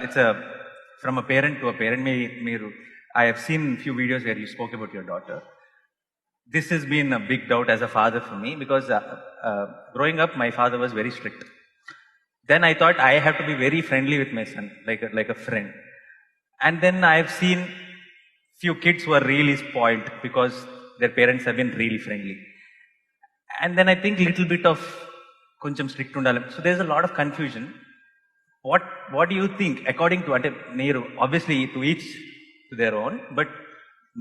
it's from a parent to a parent. I have seen few videos where you spoke about your daughter. This has been a big doubt as a father for me because growing up, my father was very strict. Then I thought I have to be very friendly with my son, like a friend. And then I've seen few kids who are really spoiled because their parents have been really friendly. And then I think little bit of koncham strict undalam. So there's a lot of confusion. What do you think, according to ante neeru, obviously to each to their own, but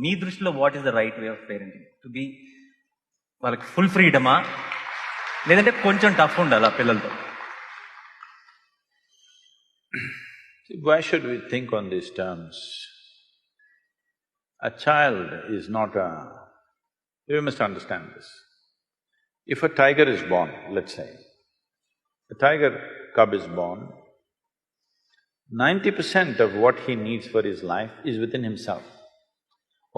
మీ దృష్టిలో what is the right way of parenting? To be వాళ్ళకి full freedom లేదంటే కొంచెం tough ఉండాలా పిల్లలతో? Why should we think on these terms? A child is not a… You must understand this. If a tiger is born, let's say, a tiger cub is born, 90% of what he needs for his life is within himself.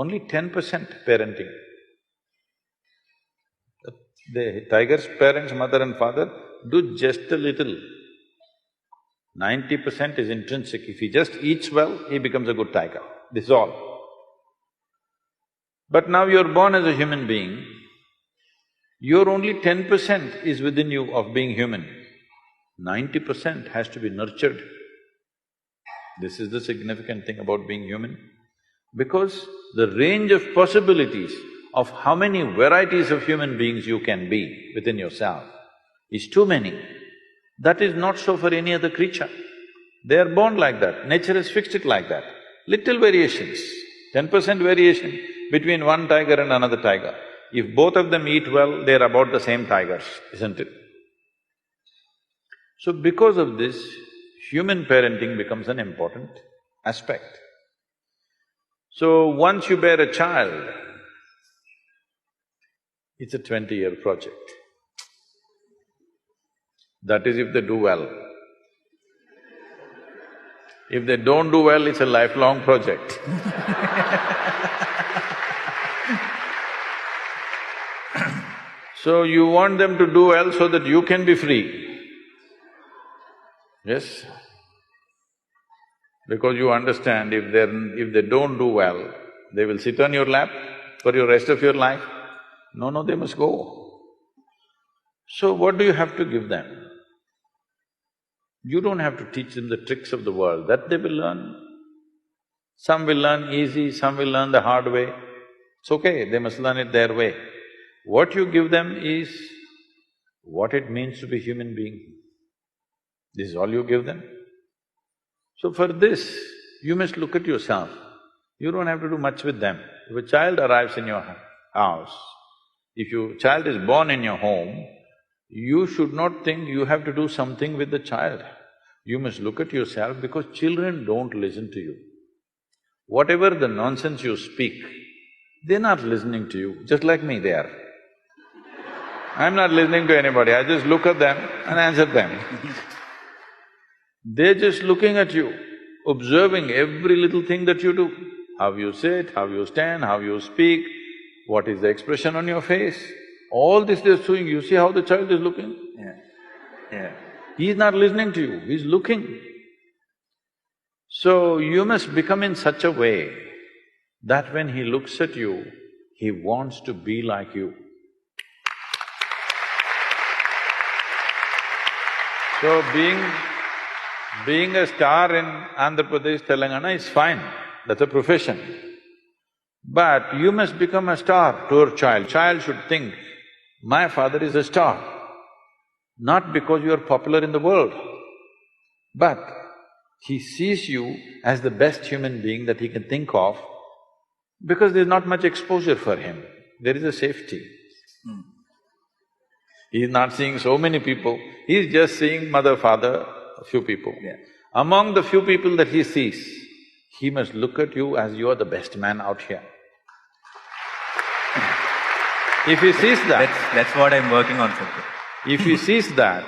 Only 10% parenting. The tiger's parents, mother and father, do just a little. 90% is intrinsic. If he just eats well, he becomes a good tiger. This is all. But now you're born as a human being, your only 10% is within you of being human. 90% has to be nurtured. This is the significant thing about being human. Because the range of possibilities of how many varieties of human beings you can be within yourself is too many. That is not so for any other creature. They are born like that, nature has fixed it like that. Little variations, 10% variation between one tiger and another tiger. If both of them eat well, they're about the same tigers, isn't it? So because of this, human parenting becomes an important aspect. So once you bear a child, it's a 20-year project. That is if they do well. If they don't do well, it's a lifelong project. So you want them to do well so that you can be free. Yes? Because you understand if they don't do well, they will sit on your lap for the rest of your life. No, they must go. So what do you have to give them? You don't have to teach them the tricks of the world, that they will learn. Some will learn easy, some will learn the hard way. It's okay, they must learn it their way. What you give them is what it means to be human being. This is all you give them. So for this, you must look at yourself. You don't have to do much with them. If a child arrives in your house, if your child is born in your home, you should not think you have to do something with the child. You must look at yourself because children don't listen to you. Whatever the nonsense you speak, they're not listening to you, just like me they are. I'm not listening to anybody, I just look at them and answer them. They're just looking at you, observing every little thing that you do. How you sit, how you stand, how you speak, what is the expression on your face. All this they're doing, you see how the child is looking? Yeah. He's not listening to you, he's looking. So you must become in such a way that when he looks at you, he wants to be like you. So being a star in Andhra Pradesh, Telangana is fine, that's a profession. But you must become a star to your child. Child should think, my father is a star, not because you are popular in the world, but he sees you as the best human being that he can think of because there's not much exposure for him, there is a safety. He's not seeing so many people, he's just seeing mother, father, a few people. Yeah. Among the few people that he sees, he must look at you as you are the best man out here. If he sees that… That's what I'm working on, sir. If he sees that,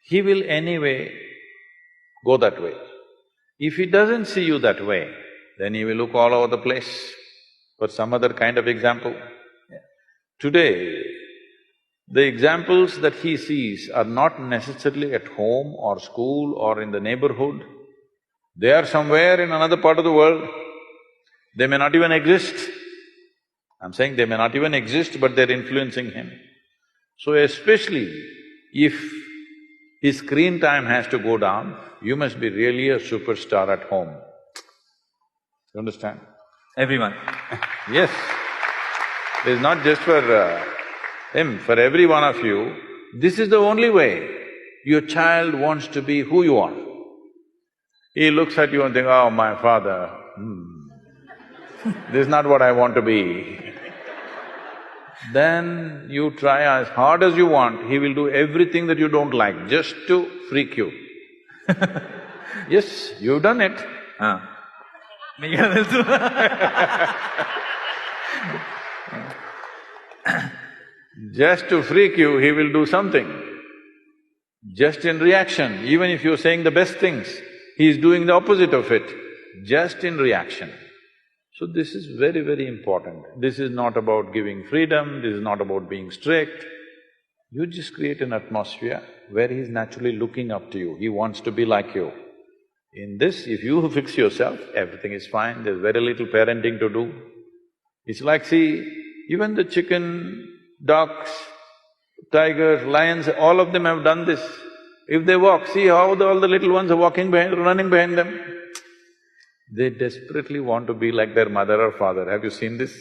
he will anyway go that way. If he doesn't see you that way, then he will look all over the place for some other kind of example. Today, the examples that he sees are not necessarily at home or school or in the neighborhood. They are somewhere in another part of the world. They may not even exist. I'm saying they may not even exist, but they're influencing him. So especially if his screen time has to go down, you must be really a superstar at home. You understand? Everyone. Yes. It's not just for him, for every one of you, this is the only way your child wants to be who you are. He looks at you and thinks, oh, my father, this is not what I want to be. Then you try as hard as you want, he will do everything that you don't like just to freak you. Yes, you've done it. మీకు తెలుసు. Just to freak you, he will do something. Just in reaction, even if you're saying the best things, he is doing the opposite of it, just in reaction. So this is very, very important. This is not about giving freedom, this is not about being strict. You just create an atmosphere where he's naturally looking up to you, he wants to be like you. In this, if you fix yourself, everything is fine, there's very little parenting to do. It's like, see, even the chicken, ducks, tigers, lions, all of them have done this. If they walk, see how all the little ones are walking behind, running behind them. They desperately want to be like their mother or father. Have you seen this?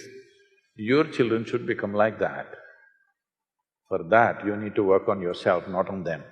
Your children should become like that. For that, you need to work on yourself, not on them.